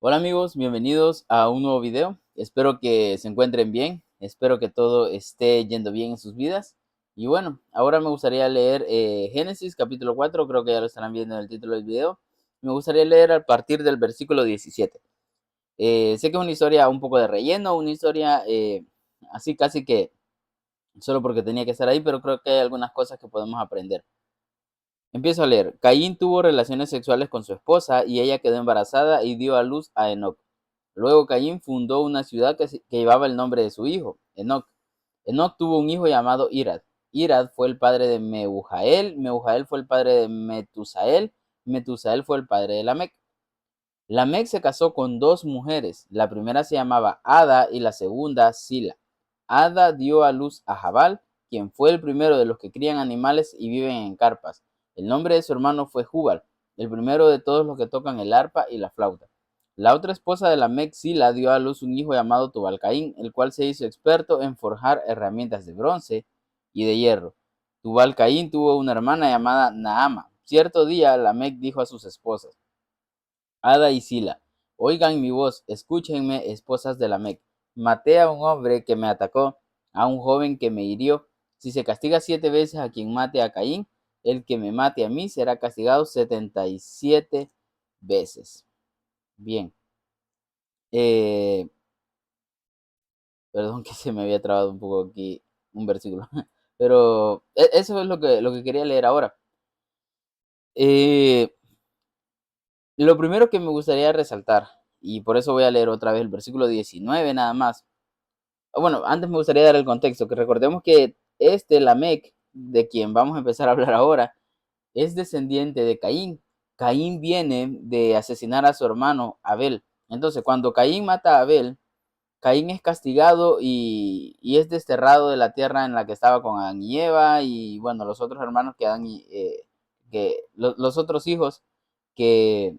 Hola amigos, bienvenidos a un nuevo video. Espero que se encuentren bien, espero que todo esté yendo bien en sus vidas. Y bueno, ahora me gustaría leer Génesis capítulo 4, creo que ya lo estarán viendo en el título del video. Me gustaría leer a partir del versículo 17. Sé que es una historia un poco de relleno, una historia así casi que solo porque tenía que estar ahí, pero creo que hay algunas cosas que podemos aprender. Empiezo a leer. Caín tuvo relaciones sexuales con su esposa y ella quedó embarazada y dio a luz a Enoc. Luego Caín fundó una ciudad que llevaba el nombre de su hijo, Enoc. Enoc tuvo un hijo llamado Irad. Irad fue el padre de Mehujael, Mehujael fue el padre de Metusael, Metusael fue el padre de Lamec. Lamec se casó con dos mujeres, la primera se llamaba Ada y la segunda Sila. Ada dio a luz a Jabal, quien fue el primero de los que crían animales y viven en carpas. El nombre de su hermano fue Jubal, el primero de todos los que tocan el arpa y la flauta. La otra esposa de Lamec, Sila, dio a luz un hijo llamado Tubal-Caín, el cual se hizo experto en forjar herramientas de bronce y de hierro. Tubal-Caín tuvo una hermana llamada Naama. Cierto día, Lamec dijo a sus esposas: Ada y Sila, oigan mi voz, escúchenme, esposas de Lamec. Maté a un hombre que me atacó, a un joven que me hirió. Si se castiga 7 veces a quien mate a Caín, el que me mate a mí será castigado 77 veces. Bien, eh, perdón que se me había trabado un poco aquí un versículo, pero eso es lo que quería leer ahora. Eh, lo primero que me gustaría resaltar, y por eso voy a leer otra vez el versículo 19 nada más. Bueno, antes me gustaría dar el contexto, que recordemos que Lamec, de quien vamos a empezar a hablar ahora, es descendiente de Caín. Caín viene de asesinar a su hermano Abel. Entonces, cuando Caín mata a Abel, Caín es castigado y es desterrado de la tierra en la que estaba con Adán y Eva y bueno, los otros hermanos los otros hijos que,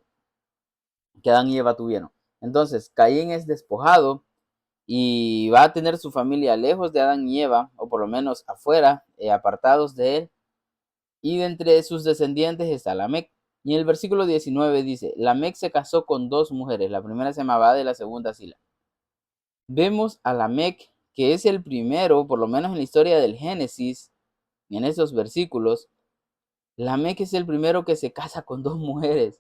que Adán y Eva tuvieron. Entonces, Caín es despojado y va a tener su familia lejos de Adán y Eva, o por lo menos afuera, apartados de él, y de entre sus descendientes está Lamec. Y en el versículo 19 dice: Lamec se casó con dos mujeres, la primera se llamaba Ada y la segunda Sila. Vemos a Lamec, que es el primero, por lo menos en la historia del Génesis, en esos versículos, Lamec es el primero que se casa con dos mujeres.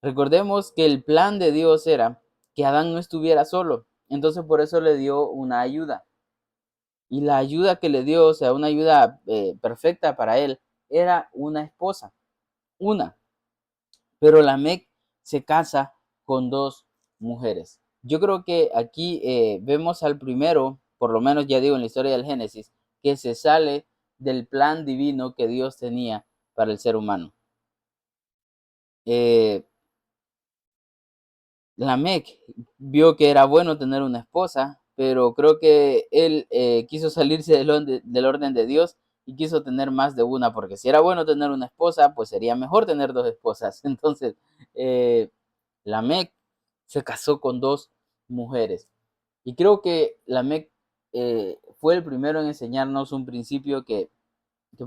Recordemos que el plan de Dios era que Adán no estuviera solo, entonces por eso le dio una ayuda. Y la ayuda que le dio, o sea, una ayuda perfecta para él, era una esposa, una. Pero Lamec se casa con dos mujeres. Yo creo que aquí vemos al primero, por lo menos ya digo en la historia del Génesis, que se sale del plan divino que Dios tenía para el ser humano. Eh, Lamec vio que era bueno tener una esposa, pero creo que él quiso salirse del orden de Dios y quiso tener más de una, porque si era bueno tener una esposa, pues sería mejor tener dos esposas. Entonces, eh, Lamec se casó con dos mujeres. Y creo que Lamec fue el primero en enseñarnos un principio que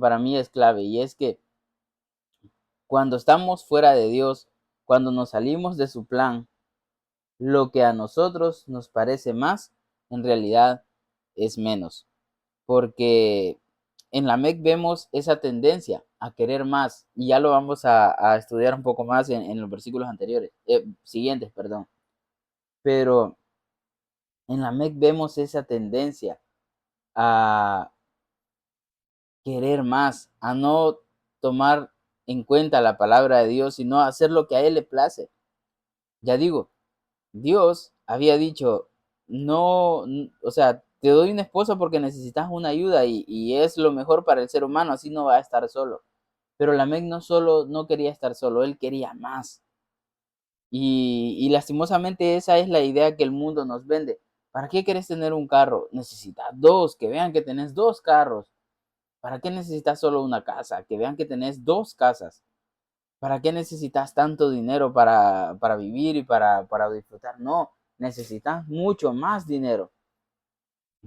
para mí es clave, y es que cuando estamos fuera de Dios, cuando nos salimos de su plan, lo que a nosotros nos parece más, en realidad es menos. Porque en la MEC vemos esa tendencia a querer más, y ya lo vamos a estudiar un poco más en los versículos anteriores, siguientes, perdón. Pero en la MEC vemos esa tendencia a querer más, a no tomar en cuenta la palabra de Dios, sino a hacer lo que a Él le place. Ya digo, Dios había dicho, no, o sea, te doy una esposa porque necesitas una ayuda y es lo mejor para el ser humano, así no va a estar solo. Pero Lamec no solo no quería estar solo, él quería más. Y lastimosamente esa es la idea que el mundo nos vende. ¿Para qué quieres tener un carro? Necesitas dos, que vean que tenés dos carros. ¿Para qué necesitas solo una casa? Que vean que tenés dos casas. ¿Para qué necesitas tanto dinero para vivir y para disfrutar? No, necesitas mucho más dinero.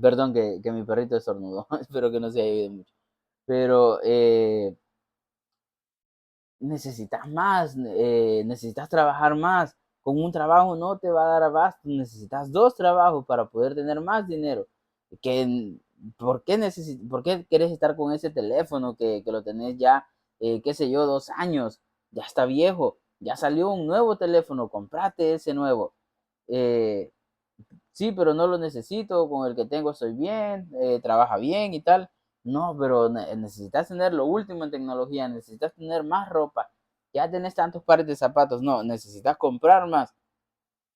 Perdón que mi perrito estornudó, espero que no se haya oído mucho. Pero necesitas más, necesitas trabajar más. con un trabajo no te va a dar abasto, necesitas 2 trabajos para poder tener más dinero. Que, ¿Por qué quieres estar con ese teléfono que lo tenés ya, qué sé yo, 2 años? Ya está viejo, ya salió un nuevo teléfono, comprate ese nuevo. Eh, sí, pero no lo necesito, con el que tengo estoy bien, trabaja bien y tal. No, pero necesitas tener lo último en tecnología, necesitas tener más ropa, ya tenés tantos pares de zapatos, no, necesitas comprar más.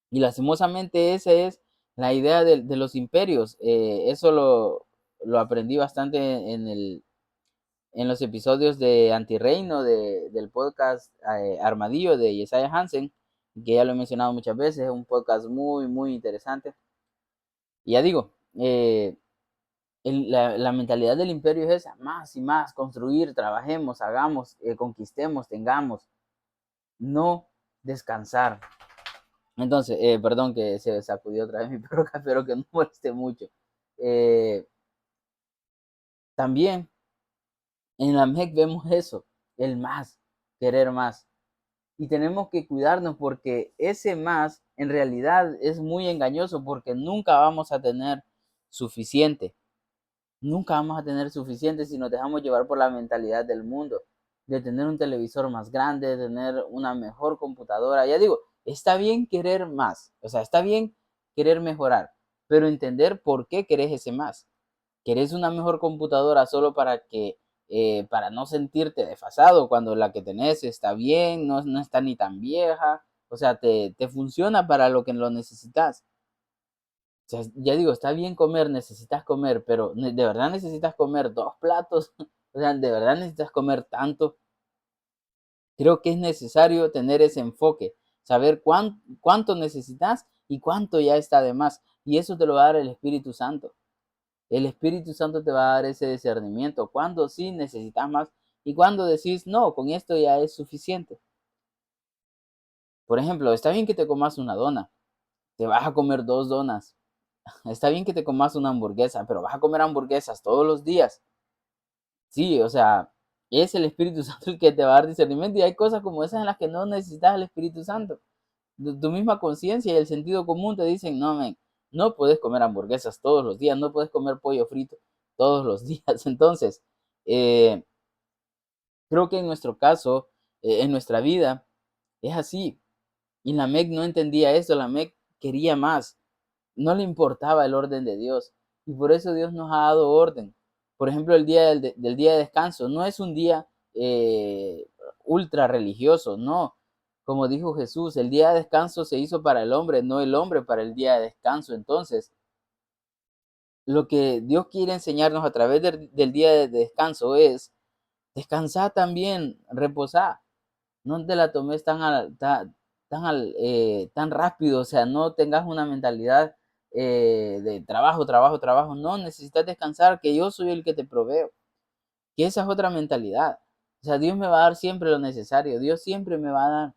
Y lastimosamente esa es la idea de los imperios. Eso lo aprendí bastante en los episodios de Antirreino del podcast Armadillo de Jesiah Hansen, que ya lo he mencionado muchas veces, es un podcast muy, muy interesante. Y ya digo, la mentalidad del imperio es esa, más y más, construir, trabajemos, hagamos, conquistemos, tengamos, no descansar. Entonces, perdón que se sacudió otra vez mi perro, espero que no moleste mucho. Eh, También en la MEC vemos eso, el más, querer más. Y tenemos que cuidarnos porque ese más en realidad es muy engañoso porque nunca vamos a tener suficiente. Nunca vamos a tener suficiente si nos dejamos llevar por la mentalidad del mundo, de tener un televisor más grande, de tener una mejor computadora. Ya digo, está bien querer más, o sea, está bien querer mejorar, pero entender por qué querés ese más. ¿Querés una mejor computadora solo para no sentirte desfasado cuando la que tenés está bien, no está ni tan vieja? O sea, te funciona para lo que lo necesitas. O sea, ya digo, está bien comer, necesitas comer, pero ¿de verdad necesitas comer 2 platos? O sea, ¿de verdad necesitas comer tanto? Creo que es necesario tener ese enfoque, saber cuánto necesitas y cuánto ya está de más. Y eso te lo va a dar el Espíritu Santo. El Espíritu Santo te va a dar ese discernimiento, cuando sí necesitas más y cuando decís, no, con esto ya es suficiente. Por ejemplo, está bien que te comas una dona, te vas a comer 2 donas. Está bien que te comas una hamburguesa, pero vas a comer hamburguesas todos los días. Sí, o sea, es el Espíritu Santo el que te va a dar discernimiento y hay cosas como esas en las que no necesitas el Espíritu Santo. Tu misma conciencia y el sentido común te dicen, no, men, no puedes comer hamburguesas todos los días, no puedes comer pollo frito todos los días. Entonces, eh, creo que en nuestro caso, en nuestra vida, es así. Y la MEC no entendía eso, la MEC quería más. No le importaba el orden de Dios. Y por eso Dios nos ha dado orden. Por ejemplo, el día del día de descanso no es un día ultra religioso, no. Como dijo Jesús, el día de descanso se hizo para el hombre, no el hombre para el día de descanso. Entonces, lo que Dios quiere enseñarnos a través del día de descanso es descansar también, reposar. No te la tomes tan rápido, o sea, no tengas una mentalidad de trabajo, trabajo, trabajo. No, necesitas descansar, que yo soy el que te proveo. Que esa es otra mentalidad. O sea, Dios me va a dar siempre lo necesario, Dios siempre me va a dar.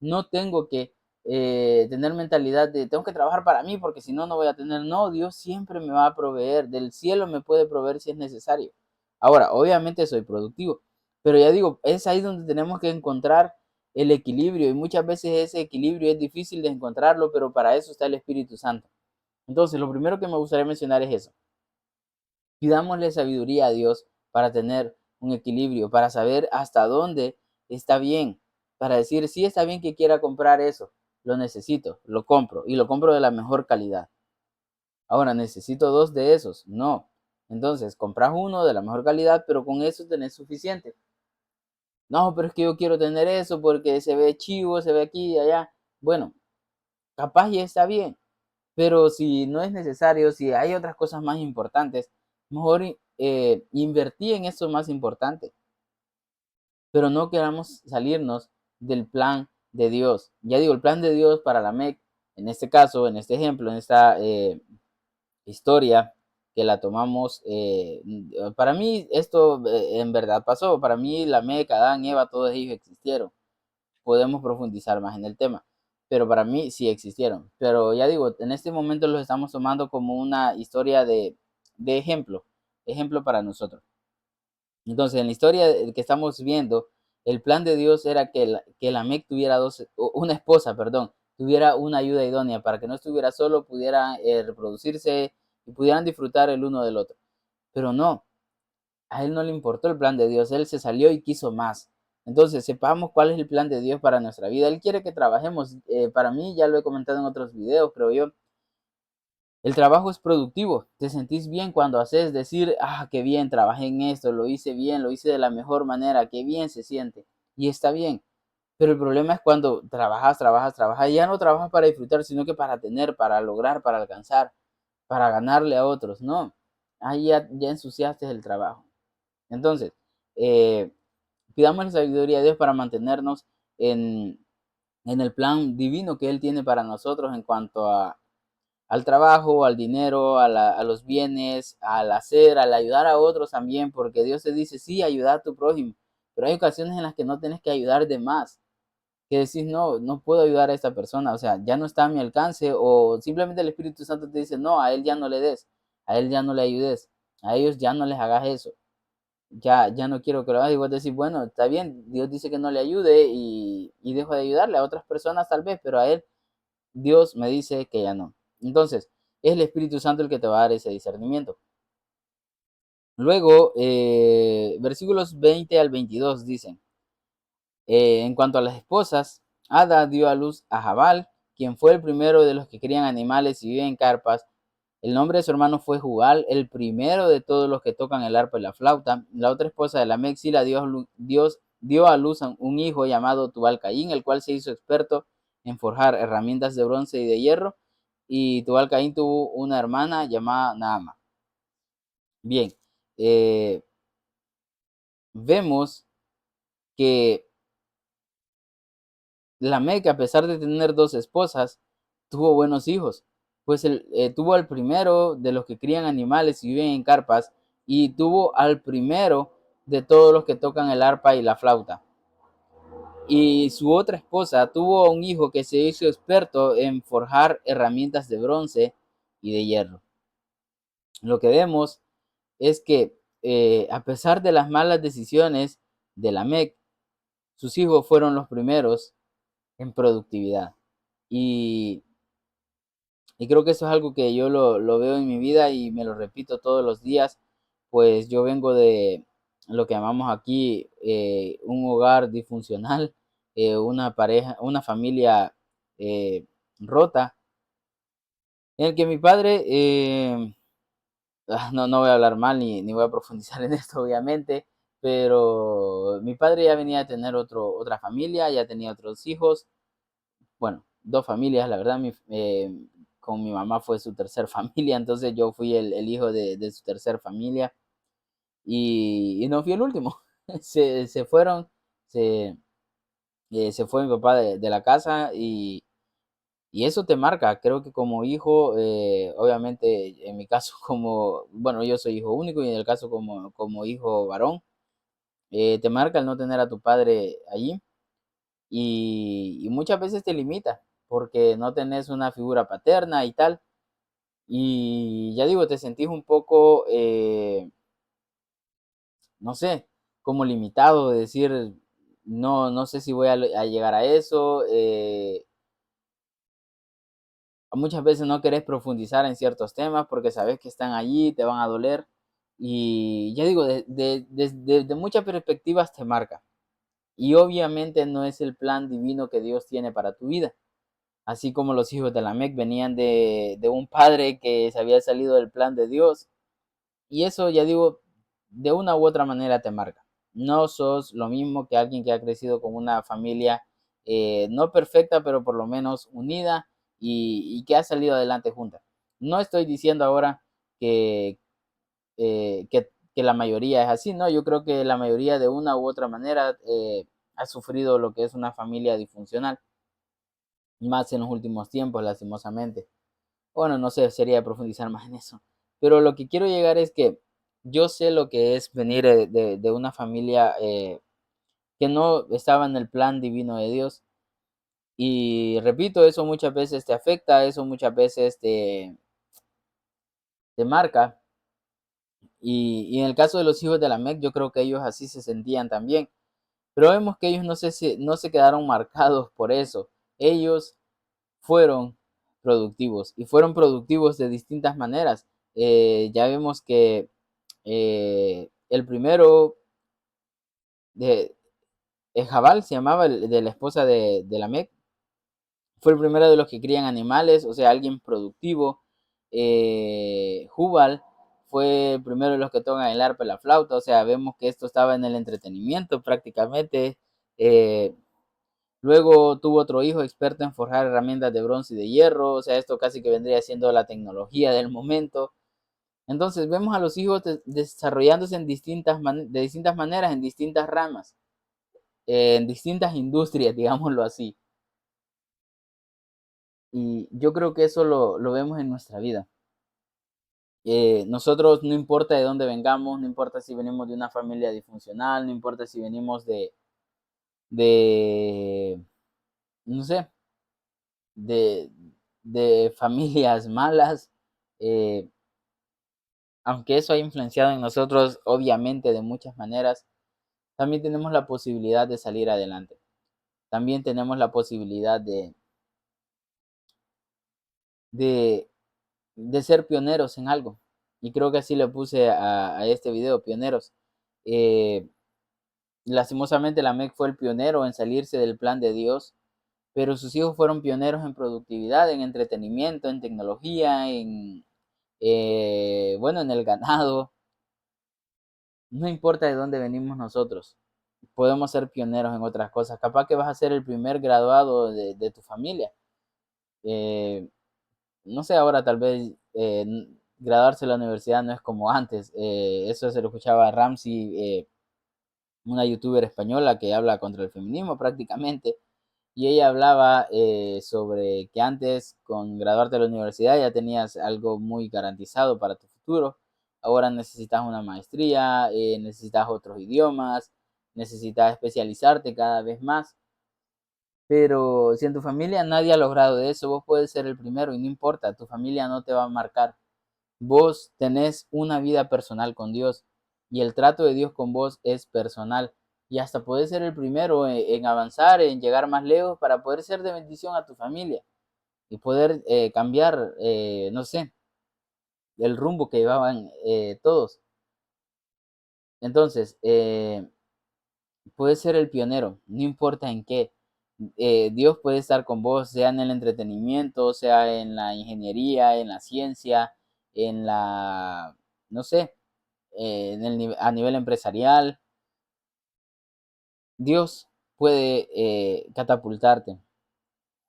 No tengo que tener mentalidad de tengo que trabajar para mí porque si no, no voy a tener. No, Dios siempre me va a proveer, del cielo me puede proveer si es necesario. Ahora, obviamente soy productivo, pero ya digo, es ahí donde tenemos que encontrar el equilibrio y muchas veces ese equilibrio es difícil de encontrarlo, pero para eso está el Espíritu Santo. Entonces, lo primero que me gustaría mencionar es eso. Pidámosle sabiduría a Dios para tener un equilibrio, para saber hasta dónde está bien, para decir, sí está bien que quiera comprar eso, lo necesito, lo compro y lo compro de la mejor calidad. Ahora, ¿necesito 2 de esos? No. Entonces, compras uno de la mejor calidad, pero con eso tenés suficiente. No, pero es que yo quiero tener eso porque se ve chivo, se ve aquí y allá. Bueno, capaz ya está bien, pero si no es necesario, si hay otras cosas más importantes, mejor invertí en eso más importante. Pero no queramos salirnos del plan de Dios. Ya digo, el plan de Dios para la MEC, en este caso, en este ejemplo, en esta historia que la tomamos, para mí esto en verdad pasó. Para mí la MEC, Adán, Eva, todos ellos existieron. Podemos profundizar más en el tema. Pero para mí sí existieron. Pero ya digo, en este momento los estamos tomando como una historia de ejemplo para nosotros. Entonces, en la historia que estamos viendo, el plan de Dios era que Lamec tuviera una esposa, perdón, tuviera una ayuda idónea, para que no estuviera solo, pudiera reproducirse y pudieran disfrutar el uno del otro. Pero no, a él no le importó el plan de Dios, él se salió y quiso más. Entonces, sepamos cuál es el plan de Dios para nuestra vida. Él quiere que trabajemos. Para mí, ya lo he comentado en otros videos, creo yo, el trabajo es productivo. Te sentís bien cuando haces, decir, ah, qué bien, trabajé en esto, lo hice bien, lo hice de la mejor manera, qué bien se siente. Y está bien. Pero el problema es cuando trabajas, y ya no trabajas para disfrutar, sino que para tener, para lograr, para alcanzar, para ganarle a otros. No, ahí ya ensuciaste el trabajo. Entonces, eh, pidamos la sabiduría de Dios para mantenernos en, en el plan divino que Él tiene para nosotros en cuanto al trabajo, al dinero, a los bienes, al hacer, al ayudar a otros también, porque Dios te dice, sí, ayuda a tu prójimo, pero hay ocasiones en las que no tienes que ayudar de más, que decís, no, no puedo ayudar a esta persona, o sea, ya no está a mi alcance, o simplemente el Espíritu Santo te dice, no, a él ya no le des, a él ya no le ayudes, a ellos ya no les hagas eso, ya no quiero que lo hagas, y vos decís, bueno, está bien, Dios dice que no le ayude y dejo de ayudarle a otras personas tal vez, pero a él Dios me dice que ya no. Entonces, es el Espíritu Santo el que te va a dar ese discernimiento. Luego, versículos 20 al 22 dicen, en cuanto a las esposas, Ada dio a luz a Jabal, quien fue el primero de los que crían animales y viven en carpas. El nombre de su hermano fue Jugal, el primero de todos los que tocan el arpa y la flauta. La otra esposa de Lamec, Sila, dio a luz a un hijo llamado Tubal Caín, el cual se hizo experto en forjar herramientas de bronce y de hierro. Y Tubal Caín tuvo una hermana llamada Naama. Bien, eh, vemos que Lamec, a pesar de tener dos esposas, tuvo buenos hijos, pues tuvo al primero de los que crían animales y viven en carpas, y tuvo al primero de todos los que tocan el arpa y la flauta. Y su otra esposa tuvo un hijo que se hizo experto en forjar herramientas de bronce y de hierro. Lo que vemos es que a pesar de las malas decisiones de Lamec, sus hijos fueron los primeros en productividad. Y Y creo que eso es algo que yo lo veo en mi vida y me lo repito todos los días, pues yo vengo de lo que llamamos aquí un hogar disfuncional, una pareja, una familia eh, rota, en el que mi padre, no voy a hablar mal ni voy a profundizar en esto obviamente, pero mi padre ya venía a tener otra familia, ya tenía otros hijos, bueno, dos familias, la verdad, con mi mamá fue su tercer familia, entonces yo fui el hijo de su tercer familia y no fui el último. Se fueron, se, se fue mi papá de la casa y eso te marca, creo que como hijo, obviamente en mi caso como, bueno, yo soy hijo único y en el caso como hijo varón, te marca el no tener a tu padre allí y muchas veces te limita porque no tenés una figura paterna y tal. Y ya digo, te sentís un poco, no sé, como limitado de decir, no, no sé si voy a llegar a eso. Muchas veces no querés profundizar en ciertos temas porque sabes que están allí, te van a doler. Y ya digo, desde muchas perspectivas te marca. Y obviamente no es el plan divino que Dios tiene para tu vida. Así como los hijos de Lamec venían de un padre que se había salido del plan de Dios. Y eso, ya digo, de una u otra manera te marca. No sos lo mismo que alguien que ha crecido con una familia no perfecta, pero por lo menos unida y que ha salido adelante junta. No estoy diciendo ahora que, que la mayoría es así, no, yo creo que la mayoría de una u otra manera ha sufrido lo que es una familia disfuncional, más en los últimos tiempos, lastimosamente. Bueno, no sé, sería profundizar más en eso. Pero lo que quiero llegar es que yo sé lo que es venir de una familia que no estaba en el plan divino de Dios. Y repito, eso muchas veces te afecta, eso muchas veces te marca. Y en el caso de los hijos de la Mec, yo creo que ellos así se sentían también. Pero vemos que ellos no se quedaron marcados por eso. Ellos fueron productivos y fueron productivos de distintas maneras. Ya vemos que el primero de Jabal se llamaba, de la esposa de Lamec, fue el primero de los que crían animales, o sea, alguien productivo. Jubal fue el primero de los que tocan el arpa y la flauta, o sea, vemos que esto estaba en el entretenimiento prácticamente. Eh, Luego tuvo otro hijo experto en forjar herramientas de bronce y de hierro, o sea, esto casi que vendría siendo la tecnología del momento. Entonces vemos a los hijos desarrollándose de distintas maneras, en distintas ramas, en distintas industrias, digámoslo así. Y yo creo que eso lo vemos en nuestra vida. Nosotros, no importa de dónde vengamos, no importa si venimos de una familia disfuncional, no importa si venimos de no sé, de, de familias malas, eh, aunque eso ha influenciado en nosotros, obviamente, de muchas maneras, también tenemos la posibilidad de salir adelante. También tenemos la posibilidad de, de ser pioneros en algo. Y creo que así le puse a este video, pioneros. Eh, Lastimosamente, la MEC fue el pionero en salirse del plan de Dios, pero sus hijos fueron pioneros en productividad, en entretenimiento, en tecnología, bueno, en el ganado. No importa de dónde venimos nosotros, podemos ser pioneros en otras cosas. Capaz que vas a ser el primer graduado de tu familia. Eh, no sé, ahora tal vez graduarse de la universidad no es como antes. Eso se lo escuchaba a Ramsey, una youtuber española que habla contra el feminismo prácticamente. Y ella hablaba sobre que antes, con graduarte de la universidad, ya tenías algo muy garantizado para tu futuro. Ahora necesitas una maestría, necesitas otros idiomas, necesitas especializarte cada vez más. Pero si en tu familia nadie ha logrado eso, vos puedes ser el primero y no importa, tu familia no te va a marcar. Vos tenés una vida personal con Dios y el trato de Dios con vos es personal. Y hasta puedes ser el primero en avanzar, en llegar más lejos para poder ser de bendición a tu familia y poder cambiar, no sé, el rumbo que llevaban todos. Entonces, puedes ser el pionero, no importa en qué. Dios puede estar con vos, sea en el entretenimiento, sea en la ingeniería, en la ciencia, en la, no sé, a nivel empresarial. Dios puede catapultarte.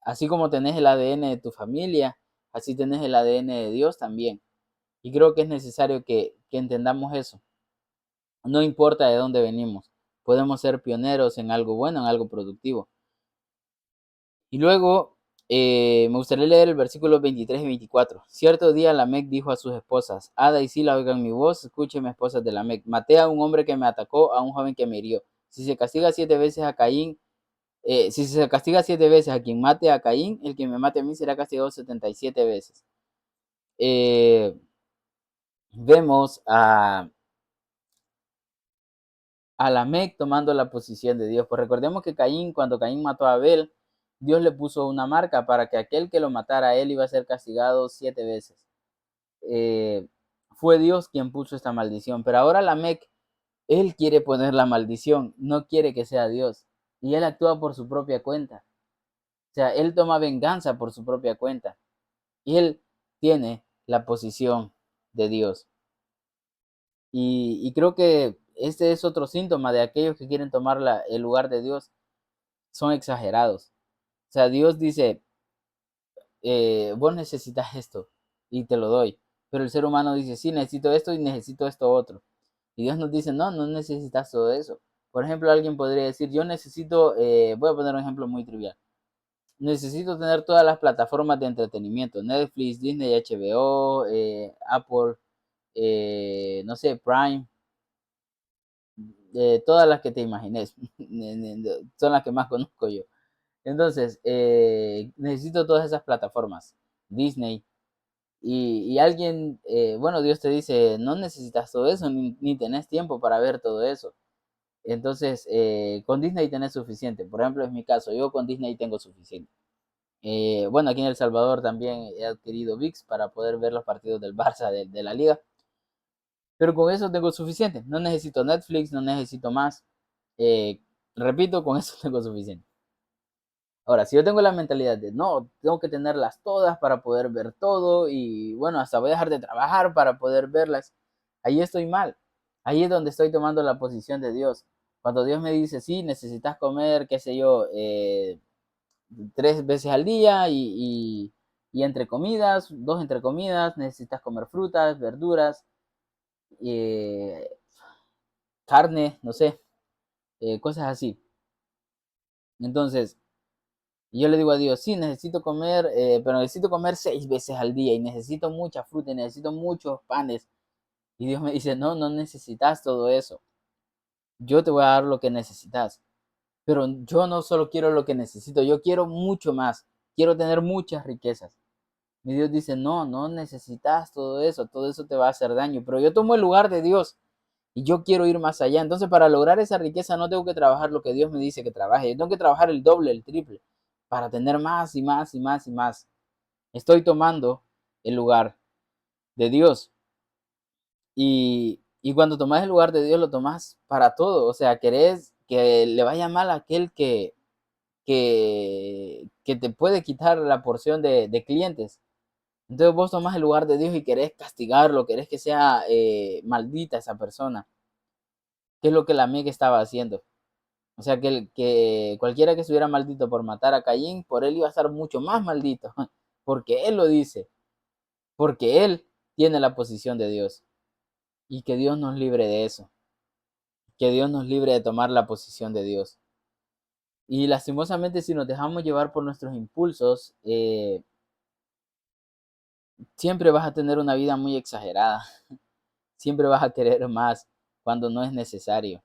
Así como tenés el ADN de tu familia, así tenés el ADN de Dios también. Y creo que es necesario que entendamos eso. No importa de dónde venimos, podemos ser pioneros en algo bueno, en algo productivo. Y luego me gustaría leer el versículo 23 y 24. Cierto día Lamec dijo a sus esposas: Ada y Sila, oigan mi voz, escúchenme, esposas de Lamec. Maté a un hombre que me atacó, a un joven que me hirió. Si se castiga 7 veces a Caín, si se castiga 7 veces a quien mate a Caín, el que me mate a mí será castigado 77 veces. Vemos a Lamec tomando la posición de Dios. Pues recordemos que Caín, cuando Caín mató a Abel, Dios le puso una marca para que aquel que lo matara a él iba a ser castigado 7 veces. Eh, Fue Dios quien puso esta maldición, pero ahora Lamec, él quiere poner la maldición, no quiere que sea Dios, y él actúa por su propia cuenta. O sea, él toma venganza por su propia cuenta, y él tiene la posición de Dios. Y creo que este es otro síntoma de aquellos que quieren tomar el lugar de Dios. Son exagerados. O sea, Dios dice, vos necesitas esto y te lo doy. Pero el ser humano dice, sí, necesito esto y necesito esto otro. Y Dios nos dice, no, no necesitas todo eso. Por ejemplo, alguien podría decir, yo necesito, voy a poner un ejemplo muy trivial. Necesito tener todas las plataformas de entretenimiento, Netflix, Disney, HBO, Apple, no sé, Prime, todas las que te imagines, son las que más conozco yo. Entonces, necesito todas esas plataformas, Disney, y alguien, bueno, Dios te dice, no necesitas todo eso, ni tenés tiempo para ver todo eso. Entonces, con Disney tenés suficiente. Por ejemplo, es mi caso, yo con Disney tengo suficiente. Bueno, aquí en El Salvador también he adquirido VIX para poder ver los partidos del Barça de la liga. Pero con eso tengo suficiente. No necesito Netflix, no necesito más. Eh, Repito, con eso tengo suficiente. Ahora, si yo tengo la mentalidad de no, tengo que tenerlas todas para poder ver todo y bueno, hasta voy a dejar de trabajar para poder verlas, ahí estoy mal. Ahí es donde estoy tomando la posición de Dios. Cuando Dios me dice, sí, necesitas comer, qué sé yo, 3 veces al día y entre comidas, 2 entre comidas, necesitas comer frutas, verduras, eh, carne, no sé, cosas así. Entonces, yo le digo a Dios, sí, necesito comer, pero necesito comer 6 veces al día y necesito mucha fruta y necesito muchos panes. Y Dios me dice, no, no necesitas todo eso. Yo te voy a dar lo que necesitas. Pero yo no solo quiero lo que necesito, yo quiero mucho más. Quiero tener muchas riquezas. Y Dios dice, no, no necesitas todo eso te va a hacer daño. Pero yo tomo el lugar de Dios y yo quiero ir más allá. Entonces, para lograr esa riqueza no tengo que trabajar lo que Dios me dice que trabaje. Yo tengo que trabajar el doble, el triple, para tener más y más y más y más. Estoy tomando el lugar de Dios. Y cuando tomas el lugar de Dios, lo tomas para todo. O sea, querés que le vaya mal a aquel que te puede quitar la porción de clientes. Entonces vos tomás el lugar de Dios y querés castigarlo, querés que sea maldita esa persona. ¿Qué es lo que la Meg estaba haciendo? O sea, que cualquiera que estuviera maldito por matar a Caín, por él iba a estar mucho más maldito. Porque él lo dice. Porque él tiene la posición de Dios. Y que Dios nos libre de eso. Que Dios nos libre de tomar la posición de Dios. Y lastimosamente si nos dejamos llevar por nuestros impulsos, siempre vas a tener una vida muy exagerada. Siempre vas a querer más cuando no es necesario.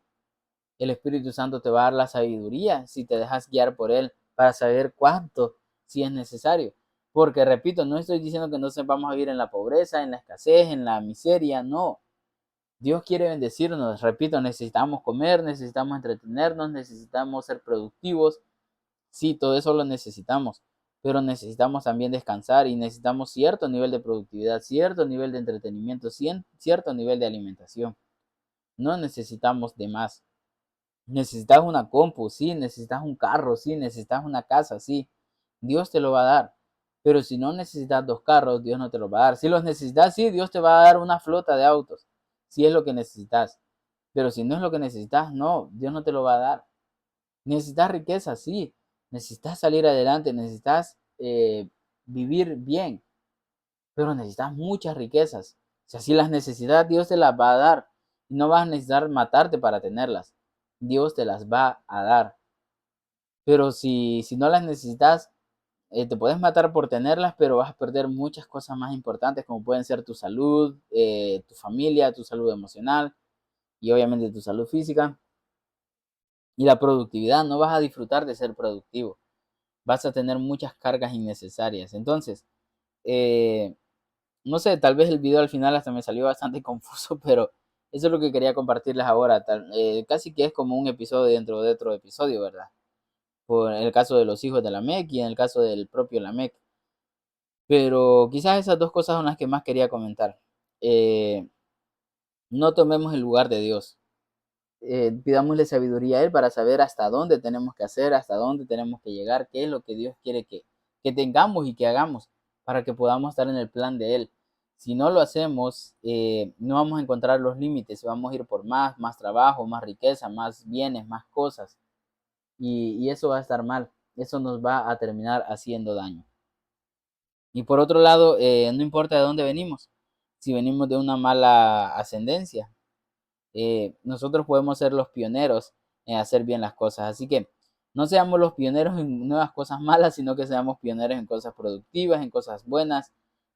El Espíritu Santo te va a dar la sabiduría si te dejas guiar por Él para saber cuánto si es necesario. Porque repito, no estoy diciendo que no sepamos vivir en la pobreza, en la escasez, en la miseria, no. Dios quiere bendecirnos, repito, necesitamos comer, necesitamos entretenernos, necesitamos ser productivos. Sí, todo eso lo necesitamos, pero necesitamos también descansar y necesitamos cierto nivel de productividad, cierto nivel de entretenimiento, cierto nivel de alimentación. No necesitamos de más. Necesitas una compu, sí, necesitas un carro, sí, necesitas una casa, sí. Dios te lo va a dar. Pero si no necesitas 2 carros, Dios no te lo va a dar. Si los necesitas, sí, Dios te va a dar una flota de autos, si es lo que necesitas. Pero si no es lo que necesitas, no, Dios no te lo va a dar. Necesitas riqueza, sí. Necesitas salir adelante, necesitas vivir bien, pero necesitas muchas riquezas. Si así las necesitas, Dios te las va a dar. Y no vas a necesitar matarte para tenerlas. Dios te las va a dar. Pero si no las necesitas, te puedes matar por tenerlas, pero vas a perder muchas cosas más importantes, como pueden ser tu salud, tu familia, tu salud emocional y obviamente tu salud física. Y la productividad, no vas a disfrutar de ser productivo. Vas a tener muchas cargas innecesarias. Entonces, eh, no sé, tal vez el video al final hasta me salió bastante confuso, pero eso es lo que quería compartirles ahora. Casi que es como un episodio dentro de otro episodio, ¿verdad? Por el caso de los hijos de Lamec y en el caso del propio Lamec. Pero quizás esas dos cosas son las que más quería comentar. Eh, no tomemos el lugar de Dios. Pidámosle sabiduría a Él para saber hasta dónde tenemos que hacer, hasta dónde tenemos que llegar, qué es lo que Dios quiere que tengamos y que hagamos para que podamos estar en el plan de Él. Si no lo hacemos, no vamos a encontrar los límites, vamos a ir por más, más trabajo, más riqueza, más bienes, más cosas. Y eso va a estar mal, eso nos va a terminar haciendo daño. Y por otro lado, no importa de dónde venimos, si venimos de una mala ascendencia, nosotros podemos ser los pioneros en hacer bien las cosas. Así que no seamos los pioneros en nuevas cosas malas, sino que seamos pioneros en cosas productivas, en cosas buenas,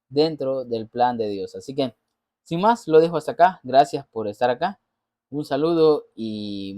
dentro del plan de Dios. Así que, sin más, lo dejo hasta acá. Gracias por estar acá. Un saludo y